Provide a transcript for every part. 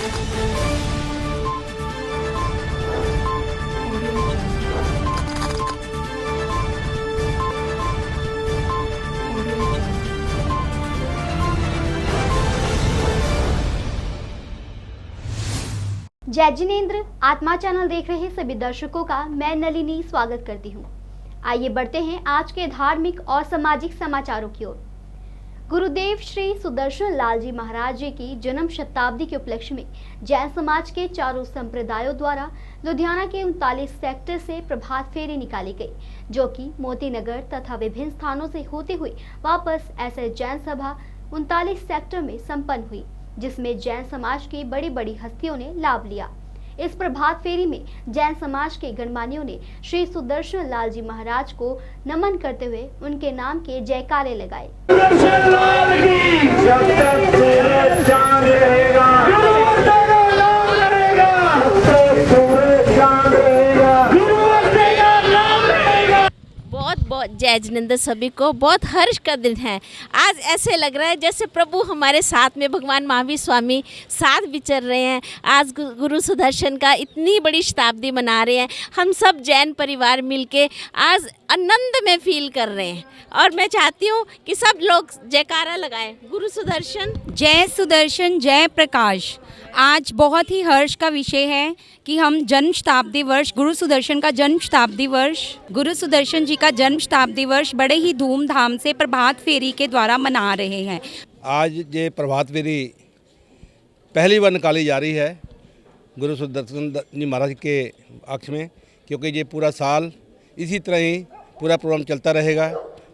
जय जिनेंद्र। आत्मा चैनल देख रहे सभी दर्शकों का मैं नलिनी स्वागत करती हूँ। आइए बढ़ते हैं आज के धार्मिक और सामाजिक समाचारों की ओर। गुरुदेव श्री सुदर्शन लाल जी महाराज जी की जन्म शताब्दी के उपलक्ष्य में जैन समाज के चारों संप्रदायों द्वारा लुधियाना के 39 सेक्टर से प्रभात फेरी निकाली गई, जो कि मोती नगर तथा विभिन्न स्थानों से होते हुए वापस ऐसे जैन सभा 39 सेक्टर में संपन्न हुई, जिसमें जैन समाज की बड़ी बड़ी हस्तियों ने लाभ लिया। इस प्रभात फेरी में जैन समाज के गणमान्यों ने श्री सुदर्शन लाल जी महाराज को नमन करते हुए उनके नाम के जयकारे लगाए। बहुत जय जिनेंद्र। सभी को बहुत हर्ष का दिन है। आज ऐसे लग रहा है जैसे प्रभु हमारे साथ में, भगवान महावीर स्वामी साथ विचर रहे हैं। आज गुरु सुदर्शन का इतनी बड़ी शताब्दी मना रहे हैं। हम सब जैन परिवार मिलके आज आनंद में फील कर रहे हैं और मैं चाहती हूँ कि सब लोग जयकारा लगाएं। गुरु सुदर्शन जय प्रकाश। आज बहुत ही हर्ष का विषय है कि हम जन्म शताब्दी वर्ष, गुरु सुदर्शन का जन्म शताब्दी वर्ष, गुरु सुदर्शन जी का जन्म शताब्दी वर्ष बड़े ही धूमधाम से प्रभात फेरी के द्वारा मना रहे हैं। आज ये प्रभात फेरी पहली बार निकाली जा रही है गुरु सुदर्शन जी महाराज के पक्ष में, क्योंकि ये पूरा साल इसी तरह ही पूरा प्रोग्राम चलता रहेगा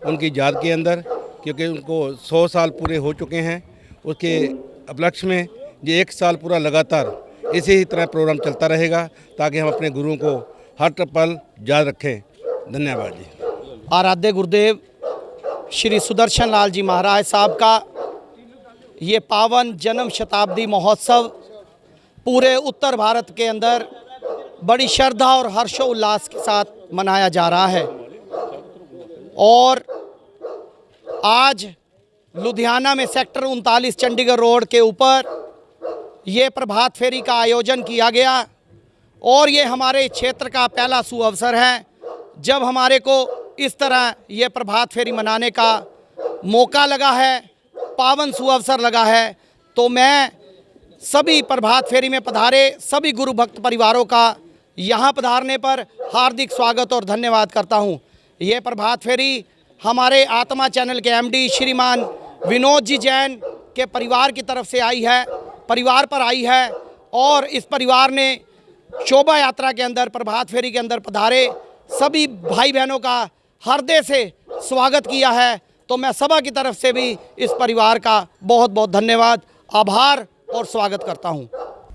उनकी याद के अंदर, क्योंकि उनको 100 साल पूरे हो चुके हैं। उसके उपलक्ष्य में ये 1 साल पूरा लगातार इसी ही तरह प्रोग्राम चलता रहेगा, ताकि हम अपने गुरुओं को हर पल याद रखें। धन्यवाद जी। आराध्य गुरुदेव श्री सुदर्शन लाल जी महाराज साहब का ये पावन जन्म शताब्दी महोत्सव पूरे उत्तर भारत के अंदर बड़ी श्रद्धा और हर्षोल्लास के साथ मनाया जा रहा है। और आज लुधियाना में सेक्टर 39 चंडीगढ़ रोड के ऊपर ये प्रभात फेरी का आयोजन किया गया और ये हमारे क्षेत्र का पहला सुअवसर है जब हमारे को इस तरह ये प्रभात फेरी मनाने का मौका लगा है, पावन सुअवसर लगा है। तो मैं सभी प्रभात फेरी में पधारे सभी गुरु भक्त परिवारों का यहाँ पधारने पर हार्दिक स्वागत और धन्यवाद करता हूँ। ये प्रभात फेरी हमारे आत्मा चैनल के एमडी श्रीमान विनोद जी जैन के परिवार की तरफ से आई है, परिवार पर आई है और इस परिवार ने शोभा यात्रा के अंदर, प्रभात फेरी के अंदर पधारे सभी भाई बहनों का हृदय से स्वागत किया है। तो मैं सभा की तरफ से भी इस परिवार का बहुत बहुत धन्यवाद, आभार और स्वागत करता हूँ।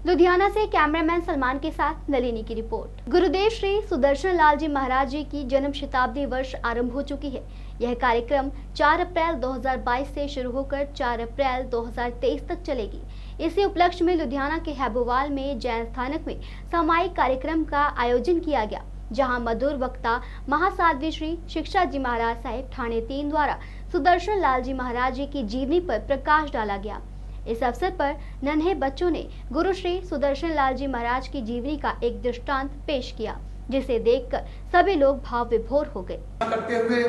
लुधियाना से कैमरामैन सलमान के साथ नलिनी की रिपोर्ट। गुरुदेव श्री सुदर्शन लाल जी महाराज जी की जन्म शताब्दी वर्ष आरंभ हो चुकी है। यह कार्यक्रम 4 अप्रैल 2022 से शुरू होकर 4 अप्रैल 2023 तक चलेगी। इसी उपलक्ष्य में लुधियाना के हैबोवाल में जैन स्थानक में सामूहिक कार्यक्रम का आयोजन किया गया, जहां मधुर वक्ता महासाध्वी श्री शिक्षा जी महाराज साहिब ठाणे 3 द्वारा सुदर्शन लाल जी महाराज जी की जीवनी पर प्रकाश डाला गया। इस अवसर पर नन्हे बच्चों ने गुरु श्री सुदर्शन लाल जी महाराज की जीवनी का एक दृष्टांत पेश किया, जिसे देखकर सभी लोग भाव विभोर हो गए। करते हुए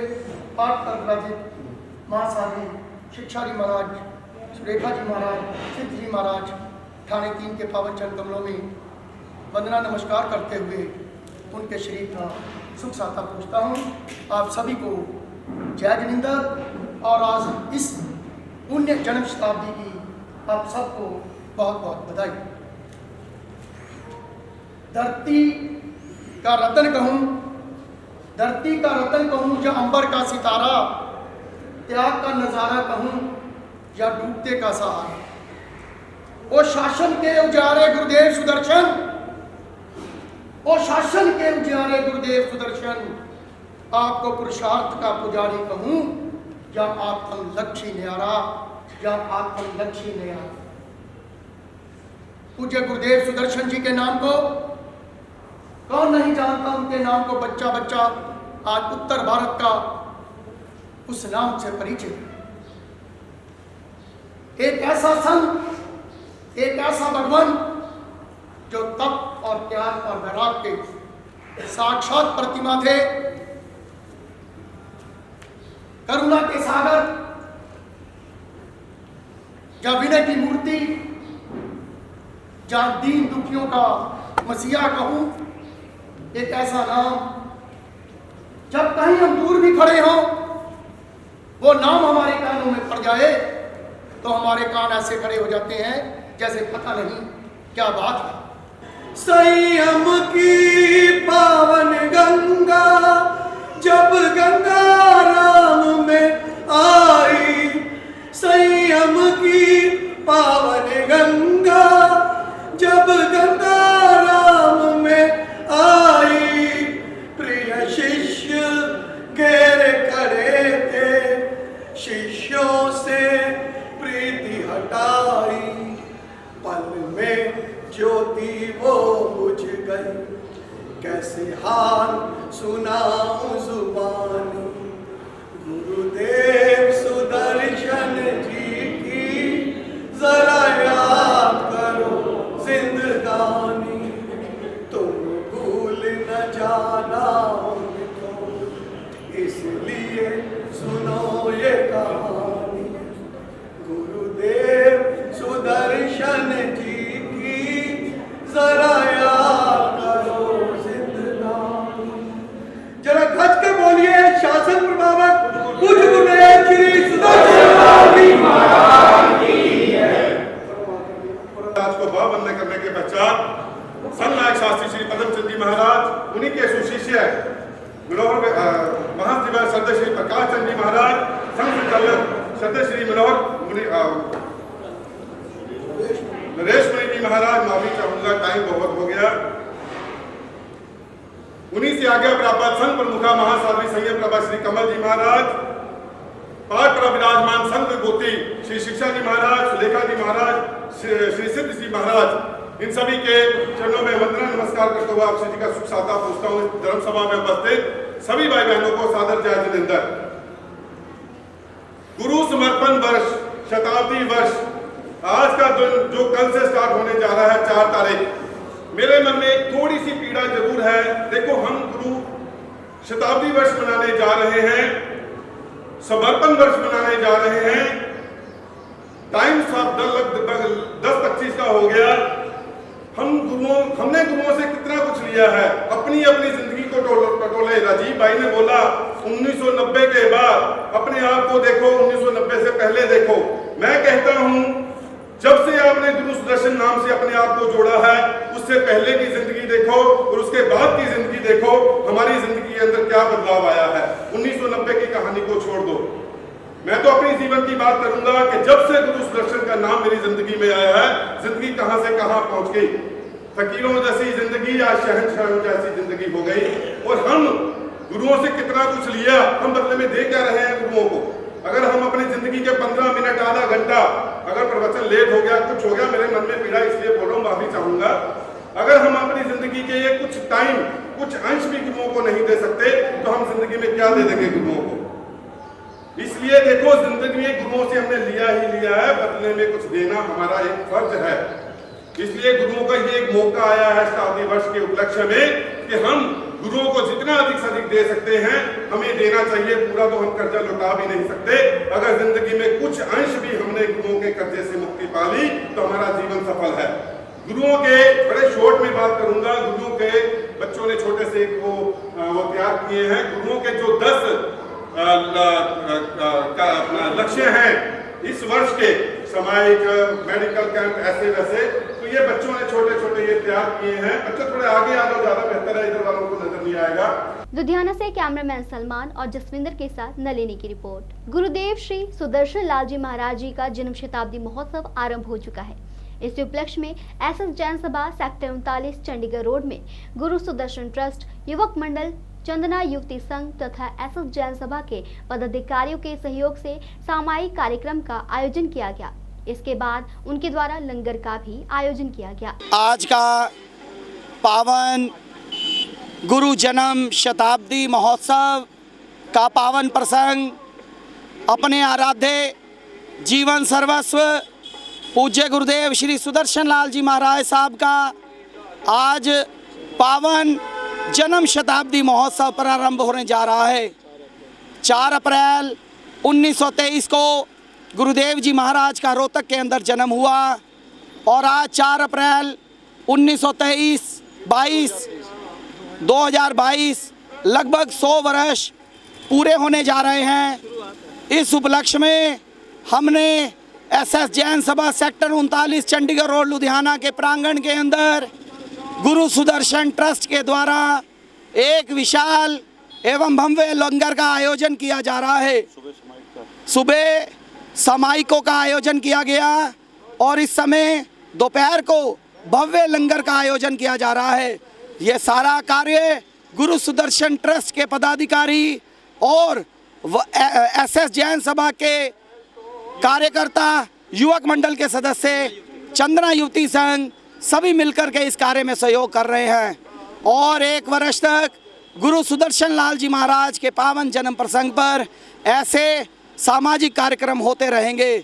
पाठ कर विराजित महासाध्वी शिक्षा जी महाराज, सुरेखा जी महाराज, सिद्ध जी महाराज ठाणे 3 के पावन चरण कमलों में वंदना नमस्कार करते हुए उनके शरीर का सुख साता पूछता हूँ। आप सभी को जय जिनेंद्र और आज इस पुण्य जन्म शताब्दी की आप सबको बहुत बहुत बधाई। धरती का रतन कहूँ, धरती का रतन कहूँ या अंबर का सितारा, त्याग का नजारा कहूँ या डूबते का सहारा, ओ शासन के उजारे गुरुदेव सुदर्शन, ओ शासन के उजारे गुरुदेव सुदर्शन, आपको पुरुषार्थ का पुजारी कहूँ या आत्म लक्ष्य न्यारा, या आत्म लक्ष्य न्यारा। पूज्य गुरुदेव सुदर्शन जी के नाम को कौन नहीं जानता, उनके नाम को बच्चा बच्चा आज उत्तर भारत का उस नाम से परिचित। एक ऐसा संत, एक ऐसा भगवान जो तप और त्याग और वैराग के साक्षात प्रतिमा थे, करुणा के सागर या विनय की मूर्ति, जहां दीन दुखियों का मसीहा कहूं, एक ऐसा नाम जब कहीं हम दूर भी खड़े हों, वो नाम हमारे कानों में पड़ जाए तो हमारे कान ऐसे खड़े हो जाते हैं जैसे पता नहीं क्या बात है। संयम की पावन गंगा जब गंगा राम में आई, संयम की पावन गंगा जब गंगा राम में आई, प्रिय शिष्य घेरे खड़े थे, शिष्यों से प्रीति हटाई, पल में ज्योति वो बुझ गई, कैसे हाल सुनाऊं जुबानी, गुरुदेव सुदर्शन जी की जरा याद करो जिंदगानी, तुम भूल न जाना उनको, इसलिए सुनो ये कहानी, गुरुदेव सुदर्शन जी की जरा याद करो जिंदगानी। जरा गज के बोलिए शासन प्रभावक पूज्य गुरुदेव श्री सुदर्शन लाल जी महाराज की है। आज को भावबंद करने के पश्चात संत नायक शास्त्री श्री पदमचंद जी महाराज, उन्हीं के सुशिष्य मनोहर महाशिव श्रद्धे श्री प्रकाश चंद जी महाराज, संघ संचालक श्रद्धे श्री मनोहर नरेश मुनि जी महाराज, माफी चाहूंगा टाइम बहुत हो गया, उन्हीं से आज्ञा प्राप्त संघ प्रमुखा महासाध्वी संयम प्रभा श्री कमल जी महाराज, पाठ पर विराजमान संघ विभूति श्री शिक्षा जी महाराज, सुलेखा जी महाराज, श्री सिद्ध जी महाराज, इन सभी के चरणों में वंदना नमस्कार करते हुए आप सभी का सुख साता पूछता हूँ। धर्म सभा में उपस्थित सभी भाई बहनों को सादर जय जितेंद्र। गुरु समर्पण वर्ष, शताब्दी वर्ष, आज का दिन जो कल से स्टार्ट होने जा रहा है 4 तारीख, मेरे मन में एक थोड़ी सी पीड़ा जरूर है। देखो, हम गुरु शताब्दी वर्ष मनाने जा रहे हैं, समर्पण वर्ष मनाने जा रहे हैं, टाइम साहब 10:25 का हो गया। हमने गुरुओं से कितना कुछ लिया है, अपनी अपनी जिंदगी को टटोले। राजीव भाई ने बोला 1990 के बाद अपने आप को देखो, 1990 से पहले देखो। मैं कहता हूं, जब से आपने गुरु सुदर्शन नाम से अपने आप को जोड़ा है, उससे पहले की जिंदगी देखो और उसके बाद की जिंदगी देखो, हमारी जिंदगी के अंदर क्या बदलाव आया है। 1990 की कहानी को छोड़ दो, मैं तो अपनी जीवन की बात करूंगा कि जब से गुरु सुदर्शन का नाम मेरी जिंदगी में आया है, जिंदगी कहां से कहां पहुंच गई। फकीरों जैसी जिंदगी या शहंशाहों जैसी जिंदगी हो गई। और हम गुरुओं से कितना कुछ लिया, हम बदले में दे क्या रहे हैं गुरुओं को। अगर हम अपनी जिंदगी के 15 मिनट, आधा घंटा, अगर प्रवचन लेट हो गया, कुछ हो गया, मेरे मन में पीड़ा इसलिए बोल रहा हूँ, माफी चाहूंगा। अगर हम अपनी जिंदगी के ये कुछ टाइम, कुछ अंश भी गुरुओं को नहीं दे सकते, तो हम जिंदगी में क्या दे देंगे गुरुओं को। इसलिए देखो, जिंदगी में गुरुओं से हमने लिया ही लिया है, बदले में कुछ देना हमारा एक फर्ज है। इसलिए गुरुओं का ये एक मौका आया है शताब्दी वर्ष के उपलक्ष्य में कि हम गुरुओं को जितना अधिक से अधिक दे सकते हैं, हमें देना चाहिए। पूरा तो हम कर्जा लौटा भी नहीं सकते। अगर जिंदगी में कुछ अंश भी हमने गुरुओं के कर्जे से मुक्ति पा ली, तो हमारा जीवन सफल है। गुरुओं के बड़े शॉर्ट में बात करूंगा। गुरुओं के बच्चों ने छोटे से वो तैयार किए हैं। गुरुओं के जो 10 लक्ष्य हैं इस वर्ष के, सामायिक, मेडिकल कैंप, ऐसे वैसे, तो ये बच्चों ने छोटे छोटे ये तैयार किए हैं। बच्चों थोड़े आगे आ जाओ, ज्यादा बेहतर है, इधर वालों को नजर नहीं आएगा। लुधियाना से कैमरामैन सलमान और जसविंदर के साथ नलिनी की रिपोर्ट। गुरुदेव श्री सुदर्शन लाल जी महाराज जी का जन्म शताब्दी महोत्सव आरंभ हो चुका है। इस उपलक्ष्य में एसएस जैन सभा सेक्टर 39 चंडीगढ़ रोड में गुरु सुदर्शन ट्रस्ट, युवक मंडल, चंदना युवती संघ तथा एसएस जैन सभा के पदाधिकारियों के सहयोग से सामायिक कार्यक्रम का आयोजन किया गया। इसके बाद उनके द्वारा लंगर का भी आयोजन किया गया। आज का पावन गुरु जन्म शताब्दी महोत्सव का पावन प्रसंग अपने आराध्य जीवन सर्वस्व पूज्य गुरुदेव श्री सुदर्शन लाल जी महाराज साहब का आज पावन जन्म शताब्दी महोत्सव प्रारंभ होने जा रहा है। 4 अप्रैल 1923 को गुरुदेव जी महाराज का रोहतक के अंदर जन्म हुआ और आज 4 अप्रैल 2022 लगभग 100 वर्ष पूरे होने जा रहे हैं। इस उपलक्ष्य में हमने SS जैन सभा सेक्टर 39 चंडीगढ़ रोड लुधियाना के प्रांगण के अंदर गुरु सुदर्शन ट्रस्ट के द्वारा एक विशाल एवं भव्य लंगर का आयोजन किया जा रहा है। सुबह सामायिकों का आयोजन किया गया और इस समय दोपहर को भव्य लंगर का आयोजन किया जा रहा है। ये सारा कार्य गुरु सुदर्शन ट्रस्ट के पदाधिकारी और SS जैन सभा के कार्यकर्ता, युवक मंडल के सदस्य, चंदना युवती संघ सभी मिलकर के इस कार्य में सहयोग कर रहे हैं और 1 वर्ष तक गुरु सुदर्शन लाल जी महाराज के पावन जन्म प्रसंग पर ऐसे सामाजिक कार्यक्रम होते रहेंगे।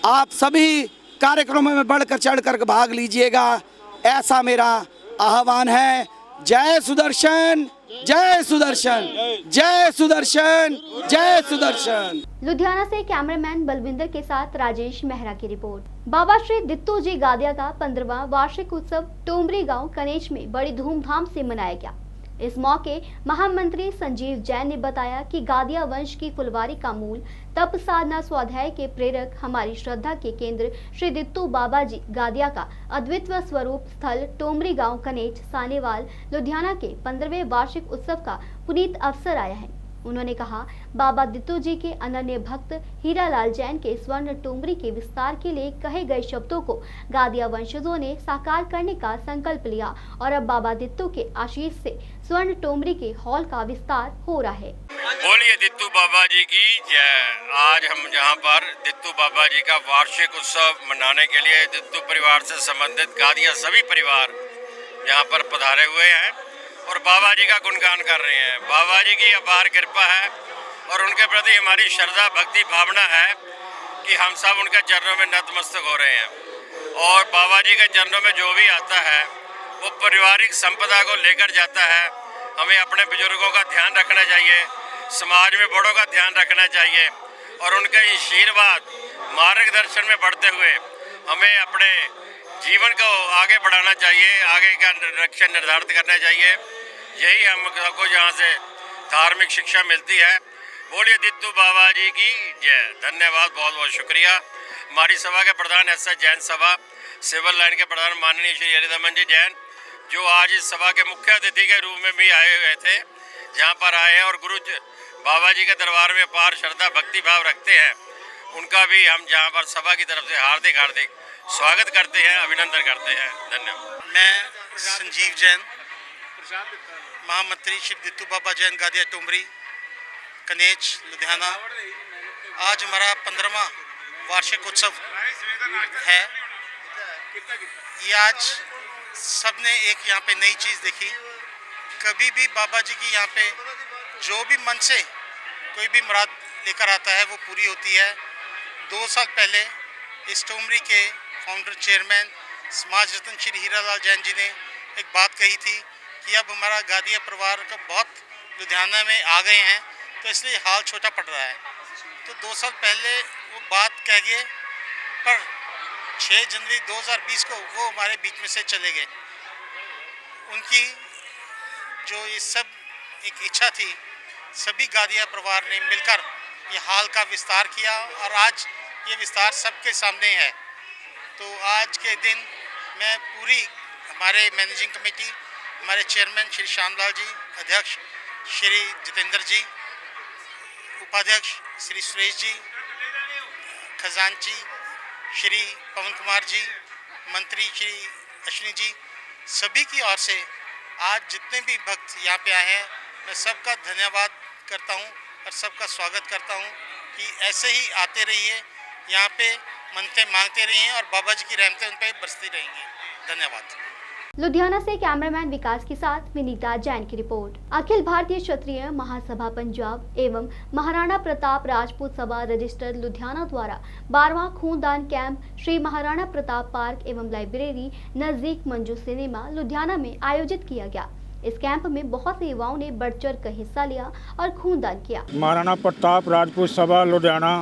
आप सभी कार्यक्रमों में बढ़कर चढ़कर भाग लीजिएगा, ऐसा मेरा आह्वान है। जय सुदर्शन, जय सुदर्शन, जय सुदर्शन, जय सुदर्शन। लुधियाना से कैमरामैन बलविंदर के साथ राजेश मेहरा की रिपोर्ट। बाबा श्री दित्तू जी गादिया का 15वां वार्षिक उत्सव टोमरी गांव कनेच में बड़ी धूमधाम से मनाया गया। इस मौके महामंत्री संजीव जैन ने बताया कि गादिया वंश की फुलवारी का मूल तप साधना स्वाध्याय के प्रेरक हमारी श्रद्धा के केंद्र श्री दित्तू बाबा जी गादिया का अद्वितीय स्वरूप स्थल टोमरी गांव कनेच सानेवाल लुधियाना के 15वें वार्षिक उत्सव का पुनीत अवसर आया है। उन्होंने कहा, बाबा दित्तू जी के अनन्य भक्त हीरालाल जैन के स्वर्ण टोमरी के विस्तार के लिए कहे गए शब्दों को गादिया वंशजों ने साकार करने का संकल्प लिया और अब बाबा दित्तू के आशीष से स्वर्ण टोमरी के हॉल का विस्तार हो रहा है। बोलिए दित्तू बाबा जी की जय। आज हम यहाँ पर दित्तू बाबा जी का वार्षिक उत्सव मनाने के लिए दित्तू परिवार से संबंधित गादिया सभी परिवार यहाँ पर पधारे हुए हैं और बाबा जी का गुणगान कर रहे हैं। बाबा जी की अपार कृपा है और उनके प्रति हमारी श्रद्धा भक्ति भावना है कि हम सब उनके चरणों में नतमस्तक हो रहे हैं और बाबा जी के चरणों में जो भी आता है वो पारिवारिक संपदा को लेकर जाता है। हमें अपने बुजुर्गों का ध्यान रखना चाहिए, समाज में बड़ों का ध्यान रखना चाहिए और उनके आशीर्वाद मार्गदर्शन में बढ़ते हुए हमें अपने जीवन को आगे बढ़ाना चाहिए, आगे का लक्ष्य निर्धारित करना चाहिए। यही हम सबको यहाँ से धार्मिक शिक्षा मिलती है। बोलिए दित्तू बाबा जी की जय। धन्यवाद, बहुत बहुत शुक्रिया। हमारी सभा के प्रधान SS जैन सभा सिविल लाइन के प्रधान माननीय श्री हरिदमन जी जैन, जो आज इस सभा के मुख्य अतिथि के रूप में भी आए हुए थे, यहाँ पर आए हैं और गुरु बाबा जी के दरबार में अपार श्रद्धा भक्ति भाव रखते हैं। उनका भी हम यहाँ पर सभा की तरफ से हार्दिक हार्दिक स्वागत करते हैं, अभिनंदन करते हैं। धन्यवाद। मैं संजीव जैन, महामंत्री श्री दित्तू बाबा जैन गादिया टोमरी कनेच लुधियाना। आज हमारा 15वां वार्षिक उत्सव है। ये आज सबने एक यहाँ पे नई चीज़ देखी। कभी भी बाबा जी की यहाँ पे जो भी मन से कोई भी मुराद लेकर आता है वो पूरी होती है। 2 साल पहले इस टोमरी के फाउंडर चेयरमैन समाज रत्न श्री हीरालाल जैन जी ने एक बात कही थी कि अब हमारा गादिया परिवार का बहुत लुधियाना में आ गए हैं तो इसलिए हाल छोटा पड़ रहा है। तो 2 साल पहले वो बात कह गए, पर 6 जनवरी 2020 को वो हमारे बीच में से चले गए। उनकी जो ये सब एक इच्छा थी, सभी गादिया परिवार ने मिलकर ये हाल का विस्तार किया और आज ये विस्तार सबके सामने है। तो आज के दिन मैं पूरी हमारे मैनेजिंग कमेटी, हमारे चेयरमैन श्री श्यामलाल जी, अध्यक्ष श्री जितेंद्र जी, उपाध्यक्ष श्री सुरेश जी, खजांची श्री पवन कुमार जी, मंत्री श्री अश्विनी जी, सभी की ओर से आज जितने भी भक्त यहाँ पे आए हैं, मैं सबका धन्यवाद करता हूँ और सबका स्वागत करता हूँ कि ऐसे ही आते रहिए, यहाँ पे मनते मांगते रहिए और बाबा जी की रहमतें उन पर बरसती रहेंगी। धन्यवाद। लुधियाना से कैमरामैन विकास के साथ विनीता जैन की रिपोर्ट। अखिल भारतीय क्षत्रिय महासभा पंजाब एवं महाराणा प्रताप राजपूत सभा रजिस्टर्ड लुधियाना द्वारा 12वां खूनदान कैंप श्री महाराणा प्रताप पार्क एवं लाइब्रेरी नजदीक मंजू सिनेमा लुधियाना में आयोजित किया गया। इस कैंप में बहुत से युवाओं ने बढ़ चढ़ कर हिस्सा लिया और खूनदान किया। महाराणा प्रताप राजपूत सभा लुधियाना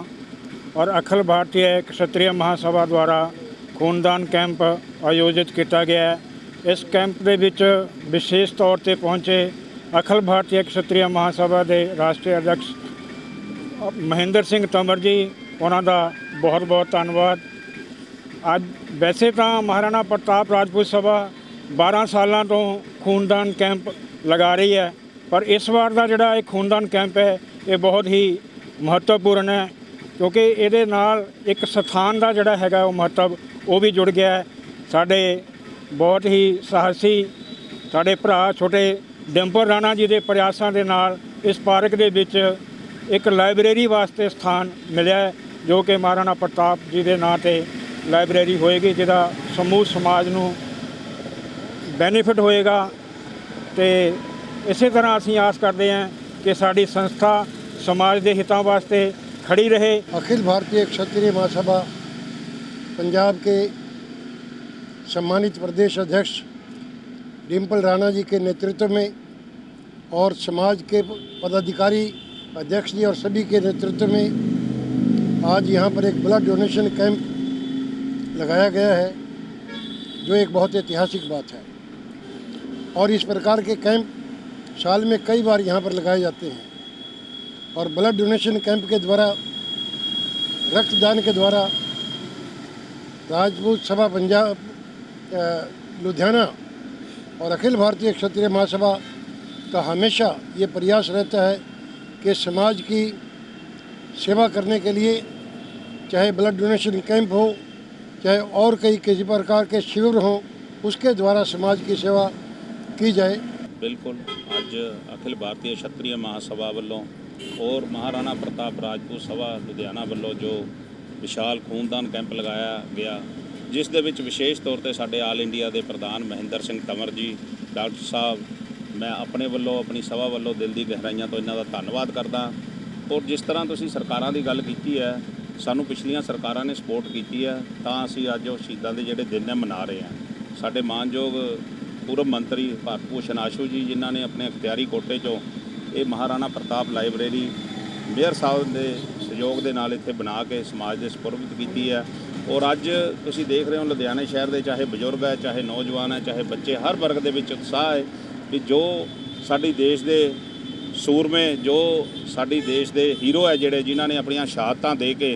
और अखिल भारतीय क्षत्रिय महासभा द्वारा खूनदान कैंप आयोजित किया गया है। इस कैंप ਦੇ ਵਿੱਚ ਵਿਸ਼ੇਸ਼ ਤੌਰ ਤੇ ਪਹੁੰਚੇ ਅਖਿਲ ਭਾਰਤੀ ਖੱਤਰੀ ਮਹਾਸਭਾ ਦੇ ਰਾਸ਼ਟਰੀ ਅਧਿਕਸ਼ ਮਹਿੰਦਰ ਸਿੰਘ ਤਮਰ ਜੀ, ਉਹਨਾਂ ਦਾ ਬਹੁਤ-ਬਹੁਤ ਧੰਨਵਾਦ। ਅੱਜ ਵੈਸੇ ਤਾਂ ਮਹਾਰਾਣਾ ਪ੍ਰਤਾਪ ਰਾਜਪੂਤ ਸਭਾ 12 ਸਾਲਾਂ ਤੋਂ ਖੂਨਦਾਨ ਕੈਂਪ ਲਗਾ ਰਹੀ ਹੈ, ਪਰ ਇਸ ਵਾਰ ਦਾ ਜਿਹੜਾ ਇਹ ਖੂਨਦਾਨ ਕੈਂਪ ਹੈ ਇਹ ਬਹੁਤ ਹੀ ਮਹੱਤਵਪੂਰਨ ਹੈ, ਕਿਉਂਕਿ ਇਹਦੇ ਨਾਲ ਇੱਕ ਸਥਾਨ ਦਾ ਜਿਹੜਾ ਹੈਗਾ ਉਹ ਮਹੱਤਵ ਉਹ ਵੀ ਜੁੜ ਗਿਆ ਹੈ। ਸਾਡੇ ਬਹੁਤ ਹੀ ਸਾਹਸੀ ਸਾਡੇ ਭਰਾ ਛੋਟੇ ਡਿੰਪਲ ਰਾਣਾ ਜੀ ਦੇ ਪ੍ਰਯਾਸਾਂ ਦੇ ਨਾਲ ਇਸ ਪਾਰਕ ਦੇ ਵਿੱਚ ਇੱਕ ਲਾਇਬ੍ਰੇਰੀ ਵਾਸਤੇ ਸਥਾਨ ਮਿਲਿਆ ਹੈ, ਜੋ ਕਿ ਮਹਾਰਾਣਾ ਪ੍ਰਤਾਪ ਜੀ ਦੇ ਨਾਂ 'ਤੇ ਲਾਇਬ੍ਰੇਰੀ ਹੋਏਗੀ, ਜਿਹਦਾ ਸਮੂਹ ਸਮਾਜ ਨੂੰ ਬੈਨੀਫਿਟ ਹੋਏਗਾ। ਤੇ ਇਸੇ ਤਰ੍ਹਾਂ ਅਸੀਂ ਆਸ ਕਰਦੇ ਹਾਂ ਕਿ ਸਾਡੀ ਸੰਸਥਾ समाज के हितों वास्ते खड़ी रहे। अखिल भारतीय क्षत्रिय महासभा पंजाब के सम्मानित प्रदेश अध्यक्ष डिम्पल राणा जी के नेतृत्व में और समाज के पदाधिकारी अध्यक्ष जी और सभी के नेतृत्व में आज यहाँ पर एक ब्लड डोनेशन कैंप लगाया गया है, जो एक बहुत ऐतिहासिक बात है। और इस प्रकार के कैंप साल में कई बार यहाँ पर लगाए जाते हैं और ब्लड डोनेशन कैंप के द्वारा, रक्तदान के द्वारा राजपूत सभा पंजाब लुधियाना और अखिल भारतीय क्षत्रिय महासभा का हमेशा ये प्रयास रहता है कि समाज की सेवा करने के लिए, चाहे ब्लड डोनेशन कैंप हो, चाहे और कई किसी प्रकार के शिविर हों, उसके द्वारा समाज की सेवा की जाए। बिल्कुल, अज अखिल भारतीय क्षत्रिय महासभा वालों और महाराणा प्रताप राजपूत सभा लुधियाना वालों जो विशाल खूनदान कैंप लगाया गया, जिस दे विच विशेष तौर पर साडे आल इंडिया के प्रधान महेंद्र सिंह तंवर जी डॉक्टर साहब, मैं अपने वालों अपनी सभा वालों दिल की गहराइयां तो इन्हां दा धन्नवाद करदा। और जिस तरह तुसीं सरकारां दी गल कीती है, सानू पिछलियां सरकारां ने सपोर्ट की है, तां असीं अज वो शहीदां दे जिहड़े दिन है मना रहे हैं। साडे मानयोग पूर्व मंत्री भारत भूषण आशू जी, जिन्हां ने अपने अख्तियारी कोटे चों ये महाराणा प्रताप लाइब्रेरी मेयर साहब के सहयोग के नाल इत्थे बना के समाज के सपुर्द की है। और अज तुसीं देख रहे हो लुधियाने शहर के चाहे बजुर्ग है, चाहे नौजवान है, चाहे बच्चे, हर वर्ग के विच उत्साह है कि जो साडी देश के सूरमे, जो साडी देश के हीरो है, जिहड़े जिन्हां ने अपनियां शहादतां दे के,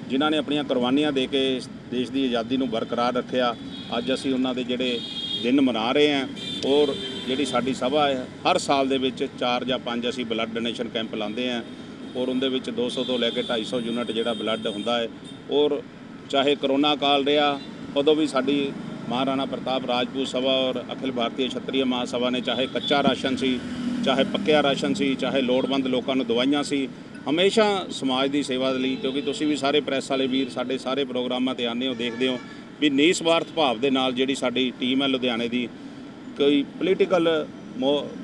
जिन्हां ने अपनियां कुर्बानियां दे के इस देश की आज़ादी नूं बरकरार रखिया, अज असीं उन्हां दे जिहड़े दिन मना रहे हैं। और जिहड़ी साडी सभा है, हर साल दे विच 4 या 5 असीं ब्लड डोनेशन कैंप लांदे हैं और उनदे विच 200 तो लैके 250 यूनिट जिहड़ा ब्लड हुंदा है। और चाहे करोना काल रहा, उदों भी साडी महाराणा प्रताप राजपूत सभा और अखिल भारतीय क्षत्रिय महासभा ने चाहे कच्चा राशन सी, चाहे पक्का राशन सी, चाहे लोड़वंद लोगों नूं दवाइयां सी, हमेशा समाज की सेवा लई, क्योंकि तुसीं भी सारे प्रैस वाले वीर साडे सारे प्रोग्रामां ते आने हो, देखते हो भी निस्वार्थ भाव के नाल जिहड़ी साडी टीम है लुधियाने की, कोई पोलीटिकल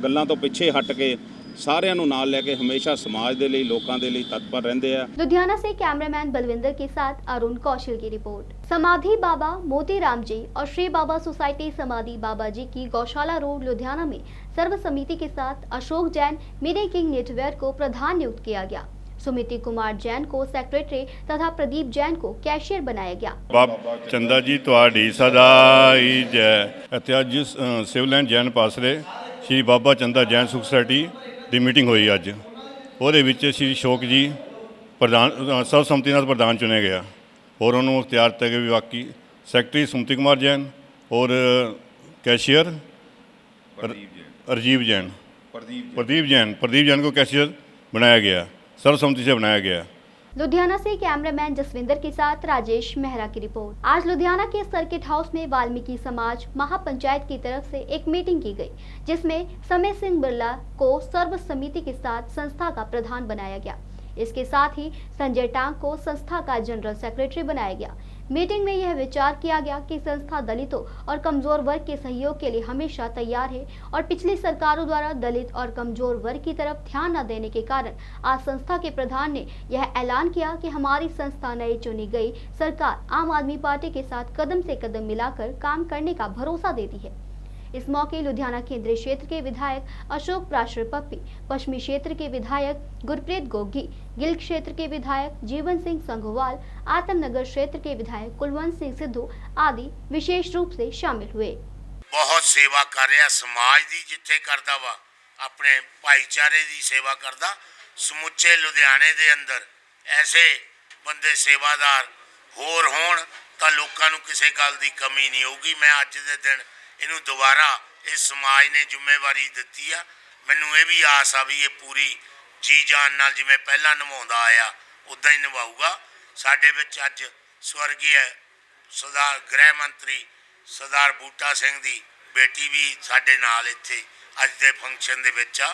गल्लां तो पिछे हट के सारिਆਂ ਨੂੰ ਨਾਲ ਲੈ ਕੇ हमेशा समाज के लिए, लोगों के लिए तत्पर रहते हैं। लुधियाना से कैमरामैन बलविंदर के साथ अरुण कौशल की रिपोर्ट। समाधि बाबा मोती राम जी और श्री बाबा सोसाइटी समाधि बाबा जी की गौशाला रोड लुधियाना में सर्व समिति के साथ अशोक जैन मेरे किंग नेटवर्क को प्रधान नियुक्त किया गया। सुमिति कुमार जैन को सेक्रेटरी तथा प्रदीप जैन को कैशियर बनाया गया। बाबा चंदा जी तुहाडी सदाई जय। इत्थे अज सिविल एंड जैन पासरे श्री बाबा चंदा जैन सोसाइटी ਦੀ ਮੀਟਿੰਗ ਹੋਈ ਅੱਜ। ਉਹਦੇ ਵਿੱਚ ਸ਼੍ਰੀ ਅਸ਼ੋਕ ਜੀ ਪ੍ਰਧਾਨ ਸਰਬਸੰਮਤੀ ਨਾਲ ਪ੍ਰਧਾਨ ਚੁਣਿਆ ਗਿਆ और उन्होंने इख्तियार तय कि बाकी सैकटरी सुमति कुमार जैन और कैशियर प्रदीप जैन को कैशियर बनाया गया, सर्वसम्मति से बनाया गया। लुधियाना से कैमरामैन जसविंदर के साथ राजेश मेहरा की रिपोर्ट। आज लुधियाना के सर्किट हाउस में वाल्मीकि समाज महापंचायत की तरफ से एक मीटिंग की गई, जिसमें समय सिंह बिरला को सर्व समिति के साथ संस्था का प्रधान बनाया गया। इसके साथ ही संजय टांग को संस्था का जनरल सेक्रेटरी बनाया गया। मीटिंग में यह विचार किया गया कि संस्था दलितों और कमजोर वर्ग के सहयोग के लिए हमेशा तैयार है और पिछली सरकारों द्वारा दलित और कमजोर वर्ग की तरफ ध्यान न देने के कारण आज संस्था के प्रधान ने यह ऐलान किया कि हमारी संस्था नई चुनी गई सरकार आम आदमी पार्टी के साथ कदम से कदम मिलाकर काम करने का भरोसा देती है। इस मौके लुधियाना केंद्रीय क्षेत्र के विधायक अशोक प्राशर पप्पी, पश्चिमी क्षेत्र के विधायक गुरप्रीत गोगी, गिल क्षेत्र के विधायक जीवन सिंह संघवाल, आत्मनगर क्षेत्र के विधायक कुलवंत सिंह सिद्धू आदि विशेष रूप से शामिल हुए। बहुत सेवा कर रहा समाज दी, जिथे करदा वा अपने भाईचारे दी सेवा करदा। समुचे लुधियाने दे अंदर ऐसे बंदे सेवादार होर होण तां लोकां नूं किसी गल दी कमी नहीं होगी। मैं अज दे दिन इनू दोबारा इस समाज ने जिम्मेवारी दी आ। मैनू ये भी आस आ भी ये पूरी जी जान नाल जिवें पहला निभाउंदा आया उदां ही निभाऊगा। साडे विच अज स्वर्गीय सरदार गृह मंत्री सरदार बूटा सिंह दी बेटी भी साडे नाल इत्थे अज दे फंक्शन दे विच आ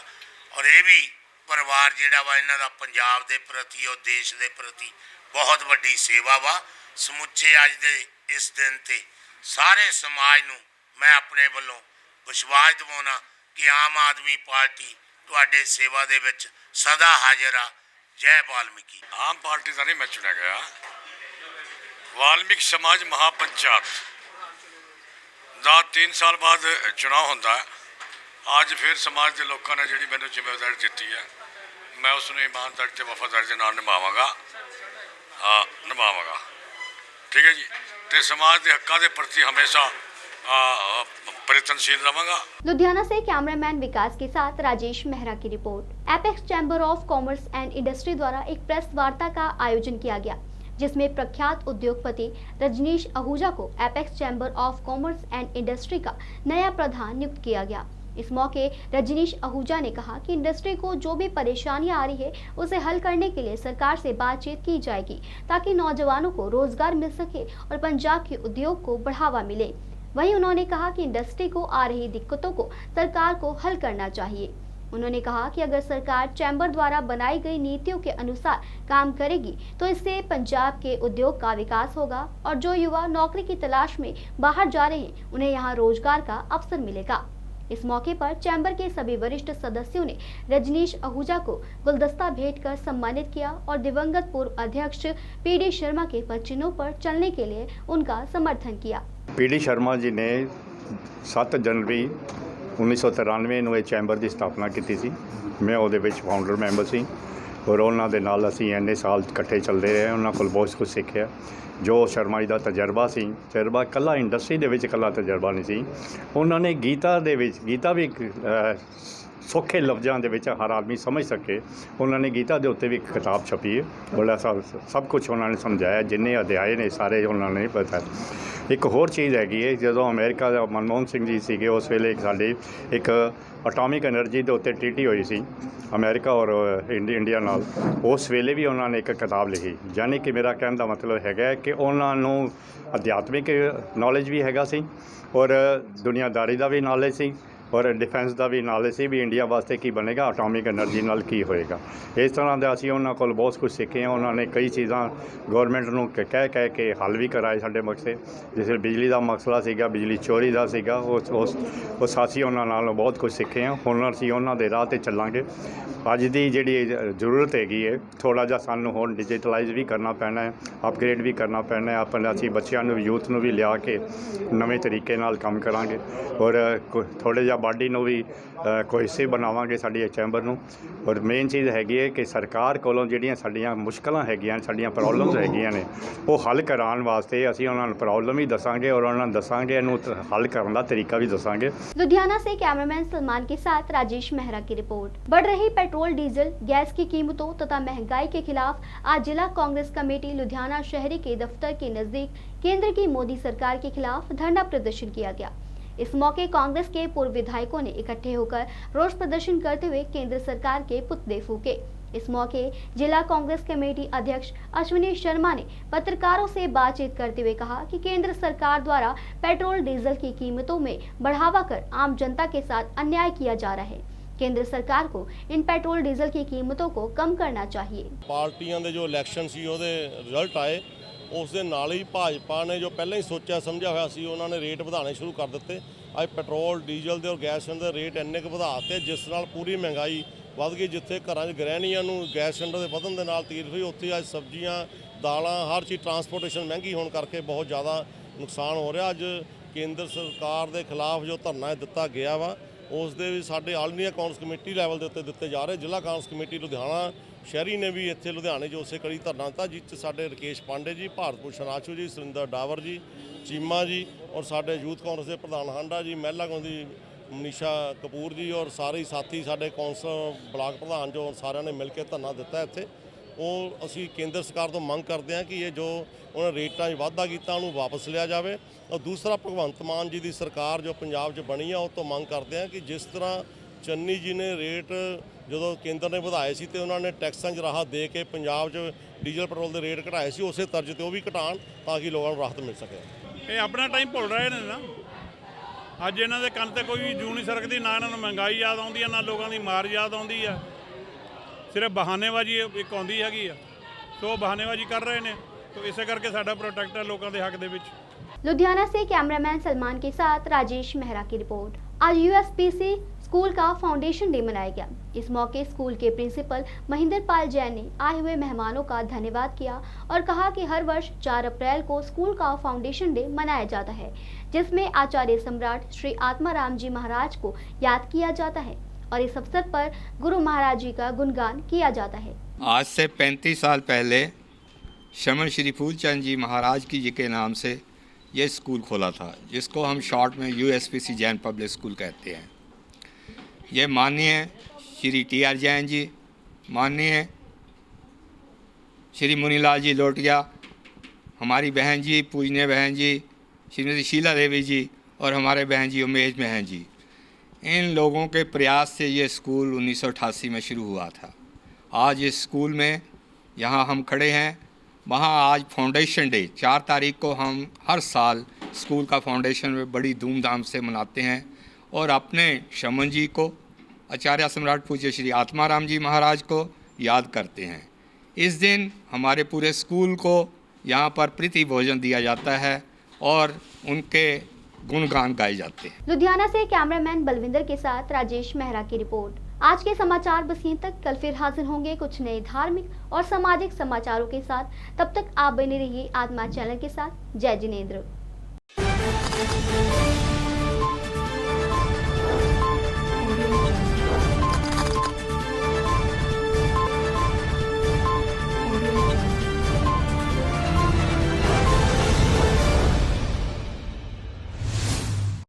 और ये भी परिवार जिहड़ा वा इन्हां दा पंजाब दे प्रति और देश दे प्रति बहुत वड्डी सेवा वा। समुचे अज दे इस दिन ते सारे समाज नूं मैं अपने वालों विश्वास दिवाउणा कि आम आदमी पार्टी तुहाडे सेवा दे विच सदा हाजिर आ। जय वाल्मीकि। आम पार्टी का नहीं मैं चुना गया, वाल्मीकि समाज महापंचायत का 3 साल बाद चुनाव होंदा है। आज फिर समाज के लोगों ने जी मैंने जिम्मेदारी दी है, मैं उसने ईमानदारी ते वफादारी के नाल निभावांगा। ठीक है जी, तो समाज के हकों के प्रति हमेशा परिवर्तनशील रहांगा। लुधियाना से कैमरामैन विकास के साथ राजेश मेहरा की report. Apex chamber of commerce and industry द्वारा एक प्रेस वार्ता का आयोजन किया गया, जिसमें प्रख्यात उद्योगपति रजनीश आहूजा को apex chamber of commerce and industry का नया प्रधान नियुक्त किया गया। इस मौके रजनीश आहूजा ने कहा कि इंडस्ट्री को जो भी परेशानियां आ रही है उसे हल करने के लिए सरकार से बातचीत की जाएगी ताकि नौजवानों को रोजगार मिल सके और पंजाब के उद्योग को बढ़ावा मिले। वहीं उन्होंने कहा कि इंडस्ट्री को आ रही दिक्कतों को सरकार को हल करना चाहिए। उन्होंने कहा कि अगर सरकार चैम्बर द्वारा बनाई गई नीतियों के अनुसार काम करेगी तो इससे पंजाब के उद्योग का विकास होगा और जो युवा नौकरी की तलाश में बाहर जा रहे हैं उन्हें यहाँ रोजगार का अवसर मिलेगा। इस मौके पर चैम्बर के सभी वरिष्ठ सदस्यों ने रजनीश आहूजा को गुलदस्ता भेंट कर सम्मानित किया और दिवंगत पूर्व अध्यक्ष पीडी शर्मा के पदचिन्हों पर चलने के लिए उनका समर्थन किया। पीडी शर्मा जी ने 7 जनवरी 1993 ਨੂੰ ਇਹ ਚੈਂਬਰ ਦੀ ਸਥਾਪਨਾ ਕੀਤੀ ਸੀ। ਮੈਂ ਉਹਦੇ ਵਿੱਚ ਫਾਊਂਡਰ ਮੈਂਬਰ ਸੀ ਔਰ ਉਹਨਾਂ ਦੇ ਨਾਲ ਅਸੀਂ ਇੰਨੇ ਸਾਲ ਇਕੱਠੇ ਚੱਲਦੇ ਰਹੇ। ਉਹਨਾਂ ਕੋਲ ਬਹੁਤ ਕੁਝ ਸਿੱਖਿਆ। ਜੋ ਸ਼ਰਮਾ ਜੀ ਦਾ ਤਜਰਬਾ ਸੀ, ਤਜਰਬਾ ਇਕੱਲਾ ਇੰਡਸਟਰੀ ਦੇ ਵਿੱਚ ਇਕੱਲਾ ਤਜਰਬਾ ਨਹੀਂ ਸੀ। ਉਹਨਾਂ ਨੇ ਗੀਤਾ ਦੇ ਵਿੱਚ, ਗੀਤਾ ਵੀ ਸੌਖੇ ਲਫ਼ਜ਼ਾਂ ਦੇ ਵਿੱਚ ਹਰ ਆਦਮੀ ਸਮਝ ਸਕੇ, ਉਹਨਾਂ ਨੇ ਗੀਤਾ ਦੇ ਉੱਤੇ ਵੀ ਇੱਕ ਕਿਤਾਬ ਛਪੀ ਹੈ। ਬੜਾ ਸਭ ਕੁਝ ਉਹਨਾਂ ਨੇ ਸਮਝਾਇਆ, ਜਿੰਨੇ ਅਧਿਆਏ ਨੇ ਸਾਰੇ ਉਹਨਾਂ ਨੇ ਪਤਾ। ਇੱਕ ਹੋਰ ਚੀਜ਼ ਹੈਗੀ ਹੈ, ਜਦੋਂ ਅਮਰੀਕਾ ਦਾ ਮਨਮੋਹਨ ਸਿੰਘ ਜੀ ਸੀਗੇ ਉਸ ਵੇਲੇ ਸਾਡੀ ਇੱਕ ਅਟੋਮਿਕ ਐਨਰਜੀ ਦੇ ਉੱਤੇ ਟ੍ਰੀਟੀ ਹੋਈ ਸੀ ਅਮਰੀਕਾ ਔਰ ਇੰਡੀਆ ਨਾਲ। ਉਸ ਵੇਲੇ ਵੀ ਉਹਨਾਂ ਨੇ ਇੱਕ ਕਿਤਾਬ ਲਿਖੀ। ਯਾਨੀ ਕਿ ਮੇਰਾ ਕਹਿਣ ਦਾ ਮਤਲਬ ਹੈਗਾ ਕਿ ਉਹਨਾਂ ਨੂੰ ਅਧਿਆਤਮਿਕ ਨੌਲੇਜ ਵੀ ਹੈਗਾ ਸੀ ਔਰ ਦੁਨੀਆਦਾਰੀ ਦਾ ਵੀ ਨੌਲੇਜ ਸੀ ਔਰ ਡਿਫੈਂਸ ਦਾ ਵੀ ਨੌਲੇਜ ਸੀ ਵੀ ਇੰਡੀਆ ਵਾਸਤੇ ਕੀ ਬਣੇਗਾ, ਅਟੋਮਿਕ ਐਨਰਜੀ ਨਾਲ ਕੀ ਹੋਏਗਾ। ਇਸ ਤਰ੍ਹਾਂ ਦਾ ਅਸੀਂ ਉਹਨਾਂ ਕੋਲ ਬਹੁਤ ਕੁਝ ਸਿੱਖੇ ਹਾਂ। ਉਹਨਾਂ ਨੇ ਕਈ ਚੀਜ਼ਾਂ ਗੌਰਮੈਂਟ ਨੂੰ ਕਹਿ ਕੇ ਹੱਲ ਵੀ ਕਰਾਏ ਸਾਡੇ ਮਕਸਦ। ਜਿਸ ਬਿਜਲੀ ਦਾ ਮਸਲਾ ਸੀਗਾ, ਬਿਜਲੀ ਚੋਰੀ ਦਾ ਸੀਗਾ, ਉਸ ਅਸੀਂ ਉਹਨਾਂ ਨਾਲ ਬਹੁਤ ਕੁਝ ਸਿੱਖੇ ਹਾਂ। ਹੁਣ ਅਸੀਂ ਉਹਨਾਂ ਦੇ ਰਾਹ 'ਤੇ ਚੱਲਾਂਗੇ। ਅੱਜ ਦੀ ਜਿਹੜੀ ਜ਼ਰੂਰਤ ਹੈਗੀ ਹੈ, ਥੋੜ੍ਹਾ ਜਿਹਾ ਸਾਨੂੰ ਹੁਣ ਡਿਜੀਟਲਾਈਜ਼ ਵੀ ਕਰਨਾ ਪੈਣਾ ਹੈ, ਅਪਗ੍ਰੇਡ ਵੀ ਕਰਨਾ ਪੈਣਾ ਹੈ। ਆਪਣੇ ਅਸੀਂ ਬੱਚਿਆਂ ਨੂੰ, ਯੂਥ ਨੂੰ ਵੀ ਲਿਆ ਕੇ ਨਵੇਂ ਤਰੀਕੇ ਨਾਲ ਕੰਮ ਕਰਾਂਗੇ ਔਰ ਥੋੜ੍ਹੇ ਜਿਹਾ ਬਾਡੀ ਨੂੰ ਵੀ ਕੋਹੈਸਿਵ ਬਣਾਵਾਂਗੇ ਸਾਡੀ ਚੈਂਬਰ ਨੂੰ। ਔਰ ਮੇਨ ਚੀਜ਼ ਹੈਗੀ ਹੈ ਕਿ ਸਰਕਾਰ ਕੋਲੋਂ ਜਿਹੜੀਆਂ ਸਾਡੀਆਂ ਮੁਸ਼ਕਲਾਂ ਹੈਗੀਆਂ, ਸਾਡੀਆਂ ਪ੍ਰੋਬਲਮਸ ਹੈਗੀਆਂ ਨੇ, ਉਹ ਹੱਲ ਕਰਾਉਣ ਵਾਸਤੇ ਅਸੀਂ ਉਹਨਾਂ ਨੂੰ ਪ੍ਰੋਬਲਮ ਵੀ ਦੱਸਾਂਗੇ ਔਰ ਉਹਨਾਂ ਨੂੰ ਦੱਸਾਂਗੇ ਇਹਨੂੰ हल करने का तरीका भी दसांगे। लुधियाना से कैमरामैन सलमान के साथ राजेश मेहरा की रिपोर्ट। बढ़ रही पेट्रोल, डीजल, गैस की कीमतों तथा महंगाई के खिलाफ आज जिला कांग्रेस कमेटी लुधियाना शहरी के दफ्तर के नजदीक केंद्र की मोदी सरकार के खिलाफ धरना प्रदर्शन किया गया। इस मौके कांग्रेस के पूर्व विधायकों ने इकट्ठे होकर रोष प्रदर्शन करते हुए केंद्र सरकार के पुतले फूके। इस मौके जिला कांग्रेस कमेटी अध्यक्ष अश्विनी शर्मा ने पत्रकारों से बातचीत करते हुए कहा कि केंद्र सरकार द्वारा पेट्रोल डीजल की कीमतों में बढ़ावा कर आम जनता के साथ अन्याय किया जा रहा है। केंद्र सरकार को इन पेट्रोल डीजल की कीमतों को कम करना चाहिए। पार्टियां दे जो इलैक्शन सी ओहदे रिजल्ट आए ਉਸ ਦੇ ਨਾਲ ਹੀ ਭਾਜਪਾ ਨੇ ਜੋ ਪਹਿਲਾਂ ਹੀ ਸੋਚਿਆ ਸਮਝਿਆ ਹੋਇਆ ਸੀ ਉਹਨਾਂ ਨੇ ਰੇਟ ਵਧਾਉਣੇ ਸ਼ੁਰੂ ਕਰ ਦਿੱਤੇ। ਅੱਜ ਪੈਟਰੋਲ ਡੀਜ਼ਲ ਦੇ ਔਰ ਗੈਸ ਸਿਲੰਡਰ ਦੇ ਰੇਟ ਇੰਨੇ ਕੁ ਵਧਾ ਦਿੱਤੇ ਜਿਸ ਨਾਲ ਪੂਰੀ ਮਹਿੰਗਾਈ ਵੱਧ ਗਈ। ਜਿੱਥੇ ਘਰਾਂ 'ਚ ਗ੍ਰਹਿਣੀਆਂ ਨੂੰ ਗੈਸ ਸਿਲੰਡਰ ਦੇ ਵਧਣ ਦੇ ਨਾਲ ਤਕਲੀਫ ਹੋਈ, ਉੱਥੇ ਅੱਜ ਸਬਜ਼ੀਆਂ ਦਾਲਾਂ ਹਰ ਚੀਜ਼ ਟਰਾਂਸਪੋਰਟੇਸ਼ਨ ਮਹਿੰਗੀ ਹੋਣ ਕਰਕੇ ਬਹੁਤ ਜ਼ਿਆਦਾ ਨੁਕਸਾਨ ਹੋ ਰਿਹਾ। ਅੱਜ ਕੇਂਦਰ ਸਰਕਾਰ ਦੇ ਖਿਲਾਫ ਜੋ ਧਰਨਾ ਦਿੱਤਾ ਗਿਆ ਵਾ ਉਸ ਦੇ ਵੀ ਸਾਡੇ all India Congress committee level ਦੇ ਉੱਤੇ ਦਿੱਤੇ ਜਾ ਰਹੇ। ਜ਼ਿਲ੍ਹਾ ਕਾਂਗਰਸ ਕਮੇਟੀ ਲੁਧਿਆਣਾ ਸ਼ਹਿਰੀ ਨੇ ਵੀ ਇੱਥੇ ਲੁਧਿਆਣੇ 'ਚ ਉਸੇ ਕੜੀ ਧਰਨਾ ਦਿੱਤਾ ਜਿਸ 'ਚ ਸਾਡੇ ਰਕੇਸ਼ ਪਾਂਡੇ ਜੀ, ਭਾਰਤ ਭੂਸ਼ਣ ਆਸ਼ੂ ਜੀ, ਸੁਰਿੰਦਰ ਡਾਵਰ ਜੀ, ਚੀਮਾ ਜੀ ਔਰ ਸਾਡੇ ਯੂਥ ਕਾਂਗਰਸ ਦੇ ਪ੍ਰਧਾਨ ਹਾਂਡਾ ਜੀ, ਮਹਿਲਾ ਕਾਂਗਰਸ ਦੀ ਮਨੀਸ਼ਾ ਕਪੂਰ ਜੀ ਔਰ ਸਾਰੇ ਸਾਥੀ ਸਾਡੇ ਕੌਂਸਲ ਬਲਾਕ ਪ੍ਰਧਾਨ ਜੋ ਸਾਰਿਆਂ ਨੇ ਮਿਲ ਕੇ ਧਰਨਾ ਦਿੱਤਾ ਇੱਥੇ। ਉਹ ਅਸੀਂ ਕੇਂਦਰ ਸਰਕਾਰ ਤੋਂ ਮੰਗ ਕਰਦੇ ਹਾਂ ਕਿ ਇਹ ਜੋ ਉਹਨਾਂ ਰੇਟਾਂ 'ਚ ਵਾਧਾ ਕੀਤਾ ਉਹਨੂੰ ਵਾਪਸ ਲਿਆ ਜਾਵੇ। ਔਰ ਦੂਸਰਾ ਭਗਵੰਤ ਮਾਨ ਜੀ ਦੀ ਸਰਕਾਰ ਜੋ ਪੰਜਾਬ 'ਚ ਬਣੀ ਆ ਉਹ ਤੋਂ ਮੰਗ ਕਰਦੇ ਹਾਂ ਕਿ ਜਿਸ ਤਰ੍ਹਾਂ ਚੰਨੀ ਜੀ ਨੇ ਰੇਟ ਜਦੋਂ ਕੇਂਦਰ ਨੇ ਵਧਾਏ ਸੀ ਤੇ ਉਹਨਾਂ ਨੇ ਟੈਕਸਾਂ 'ਚ ਰਾਹਤ ਦੇ ਕੇ ਪੰਜਾਬ 'ਚ ਡੀਜ਼ਲ ਪੈਟਰੋਲ ਦੇ ਰੇਟ ਘਟਾਏ ਸੀ, ਉਸੇ ਤਰਜ਼ ਤੇ ਉਹ ਵੀ ਘਟਾਉਣ ਤਾਂ ਕਿ ਲੋਕਾਂ ਨੂੰ ਰਾਹਤ ਮਿਲ ਸਕੇ। ਇਹ ਆਪਣਾ ਟਾਈਮ ਭੁੱਲ ਰਹੇ ਨੇ ਨਾ। ਅੱਜ ਇਹਨਾਂ ਦੇ ਕੰਨ ਤੇ ਕੋਈ ਜੂ ਨਹੀਂ ਸਰਕਦੀ, ਨਾ ਇਹਨਾਂ ਨੂੰ ਮਹਿੰਗਾਈ ਯਾਦ ਆਉਂਦੀ ਹੈ ਨਾ ਲੋਕਾਂ ਦੀ ਮਾਰ ਯਾਦ ਆਉਂਦੀ ਹੈ। ਸਿਰਫ ਬਹਾਨੇਬਾਜ਼ੀ ਇੱਕ ਆਉਂਦੀ ਹੈਗੀ ਆ, ਸੋ ਬਹਾਨੇਬਾਜ਼ੀ ਕਰ ਰਹੇ ਨੇ। तो इसे करके साडा प्रोटेक्ट है लोगों के हक दे विच। लुधियाना से कैमरामैन सलमान के साथ राजेश मेहरा की रिपोर्ट। आज यूएसपीसी स्कूल का फाउंडेशन डे मनाया गया। इस मौके स्कूल के प्रिंसिपल महेंद्र पाल जैन ने आए हुए मेहमानों का धन्यवाद किया और कहा कि हर वर्ष 4 अप्रैल को स्कूल का फाउंडेशन डे मनाया जाता है, जिसमें आचार्य सम्राट श्री आत्माराम जी महाराज को याद किया जाता है और इस अवसर पर गुरु महाराज जी का गुणगान किया जाता है। आज से 35 साल पहले शमन श्री फूलचंद जी महाराज की जी के नाम से ये स्कूल खोला था, जिसको हम शॉर्ट में यूएसपीसी जैन पब्लिक स्कूल कहते हैं। ये माननीय श्री टीआर जैन जी, माननीय श्री मुनीलाल जी लोटिया, हमारी बहन जी पूजनीय बहन जी श्रीमती शीला देवी जी और हमारे बहन जी उमेश बहन जी, इन लोगों के प्रयास से ये स्कूल 1988 में शुरू हुआ था। आज इस स्कूल में यहाँ हम खड़े हैं, वहाँ आज फाउंडेशन डे 4 तारीख को हम हर साल स्कूल का फाउंडेशन में बड़ी धूमधाम से मनाते हैं और अपने शमन जी को, आचार्य सम्राट पूज्य श्री आत्माराम जी महाराज को याद करते हैं। इस दिन हमारे पूरे स्कूल को यहाँ पर प्रीति भोजन दिया जाता है और उनके गुणगान गाए जाते हैं। लुधियाना से कैमरामैन बलविंदर के साथ राजेश मेहरा की रिपोर्ट। आज के समाचार बस यहीं तक। कल फिर हाजिर होंगे कुछ नए धार्मिक और सामाजिक समाचारों के साथ। तब तक आप बने रहिए आत्मा चैनल के साथ। जय जिनेंद्र।